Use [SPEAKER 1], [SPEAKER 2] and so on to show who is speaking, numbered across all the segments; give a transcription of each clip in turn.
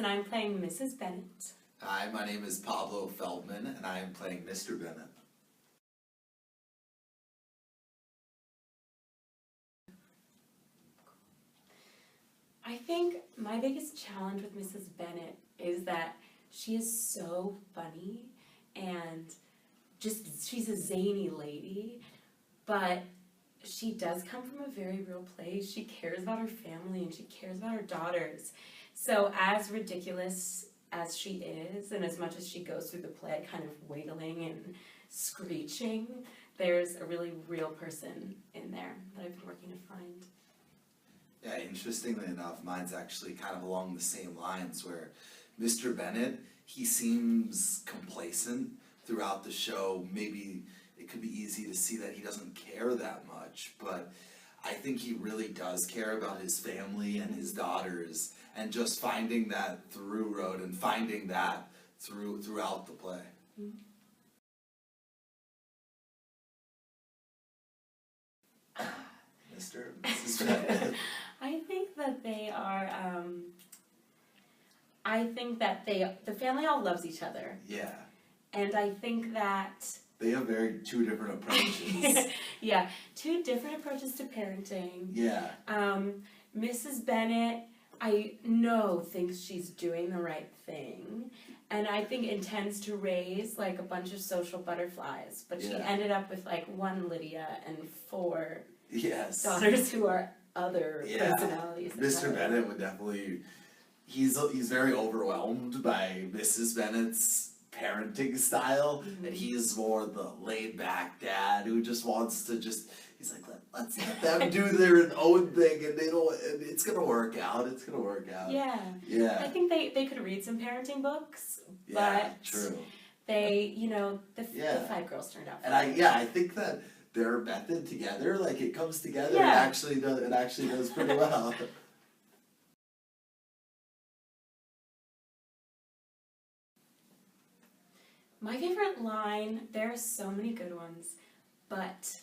[SPEAKER 1] and I'm playing Mrs. Bennet.
[SPEAKER 2] Hi, my name is Pablo Feldman, and I am playing Mr. Bennet.
[SPEAKER 1] I think my biggest challenge with Mrs. Bennet is that she is so funny and she's a zany lady, but she does come from a very real place. She cares about her family and she cares about her daughters. So as ridiculous as she is, and as much as she goes through the play kind of wailing and screeching, there's a really real person in there that I've been working to find.
[SPEAKER 2] Yeah, interestingly enough, mine's actually kind of along the same lines where Mr. Bennet, he seems complacent throughout the show. Maybe it could be easy to see that he doesn't care that much, but I think he really does care about his family and his daughters, and just finding that through road and finding that throughout the play. Mrs. Bennet.
[SPEAKER 1] I think that they are, the family all loves each other.
[SPEAKER 2] Yeah.
[SPEAKER 1] And I think that...
[SPEAKER 2] They have two different approaches.
[SPEAKER 1] Yeah, two different approaches to parenting.
[SPEAKER 2] Yeah.
[SPEAKER 1] Mrs. Bennet, I know, thinks she's doing the right thing, and I think intends to raise like a bunch of social butterflies, but she ended up with like one Lydia and 4 daughters who are other personalities.
[SPEAKER 2] Mr. Bennet would definitely, he's very overwhelmed by Mrs. Bennet's parenting style, and he's more the laid back dad who just wants to he's like, let's let them do their own thing, and it's gonna work out. Yeah.
[SPEAKER 1] I think they could read some parenting books, but
[SPEAKER 2] true.
[SPEAKER 1] They, the 5 girls turned out.
[SPEAKER 2] And I think that their method together, like it comes together, it actually does pretty well.
[SPEAKER 1] My favorite line, there are so many good ones, but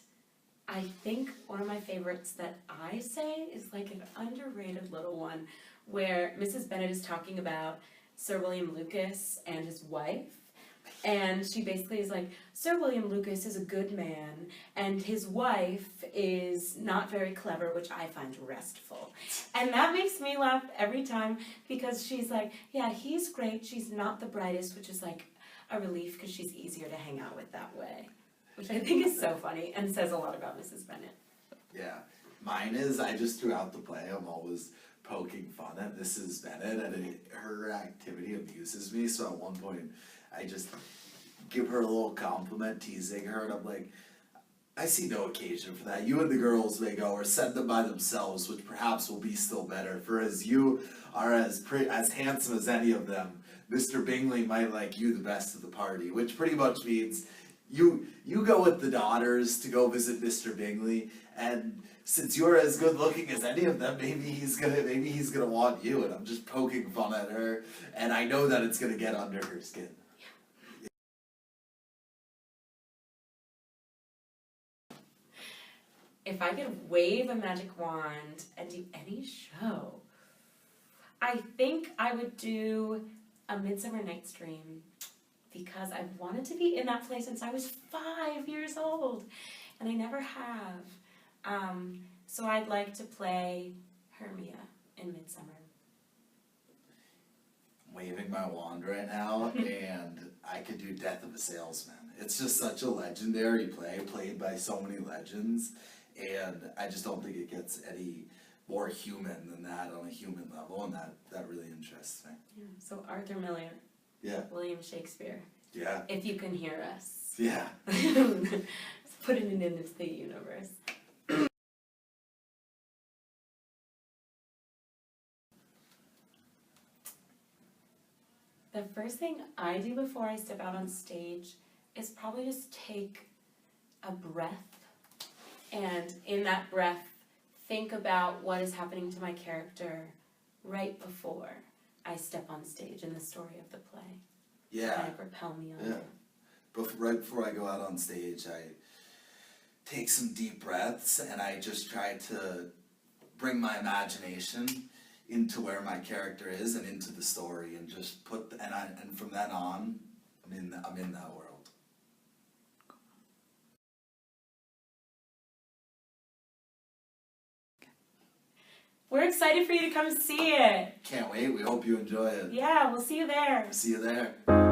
[SPEAKER 1] I think one of my favorites that I say is like an underrated little one where Mrs. Bennet is talking about Sir William Lucas and his wife, and she basically is like, Sir William Lucas is a good man, and his wife is not very clever, which I find restful. And that makes me laugh every time, because she's like, yeah, he's great, she's not the brightest, which is like a relief because she's easier to hang out with that way, which I think is so funny and says a lot about Mrs. Bennet.
[SPEAKER 2] Yeah, mine is, I just throughout the play, I'm always poking fun at Mrs. Bennet, and her activity amuses me, so at one point, I just give her a little compliment, teasing her, and I'm like, I see no occasion for that. You and the girls may go, or send them by themselves, which perhaps will be still better, for as you are as handsome as any of them, Mr. Bingley might like you the best of the party, which pretty much means you go with the daughters to go visit Mr. Bingley, and since you're as good looking as any of them, maybe he's gonna want you, and I'm just poking fun at her, and I know that it's gonna get under her skin.
[SPEAKER 1] If I could wave a magic wand and do any show, I think I would do A Midsummer Night's Dream, because I've wanted to be in that play since I was 5 years old, and I never have. So I'd like to play Hermia in Midsummer.
[SPEAKER 2] I'm waving my wand right now, and I could do Death of a Salesman. It's just such a legendary play, played by so many legends, and I just don't think it gets any more human than that on a human level, and that really interests me.
[SPEAKER 1] Yeah. So Arthur Miller.
[SPEAKER 2] Yeah.
[SPEAKER 1] William Shakespeare.
[SPEAKER 2] Yeah.
[SPEAKER 1] If you can hear us.
[SPEAKER 2] Yeah.
[SPEAKER 1] Put it into the universe. The first thing I do before I step out on stage is probably just take a breath, and in that breath, think about what is happening to my character right before I step on stage in the story of the play.
[SPEAKER 2] Yeah.
[SPEAKER 1] Kind of propel me on.
[SPEAKER 2] Yeah. Right before I go out on stage, I take some deep breaths, and I just try to bring my imagination into where my character is and into the story, and just and from then on, I'm in that world.
[SPEAKER 1] We're excited for you to come see it.
[SPEAKER 2] Can't wait. We hope you enjoy it.
[SPEAKER 1] Yeah, we'll see you there.
[SPEAKER 2] See you there.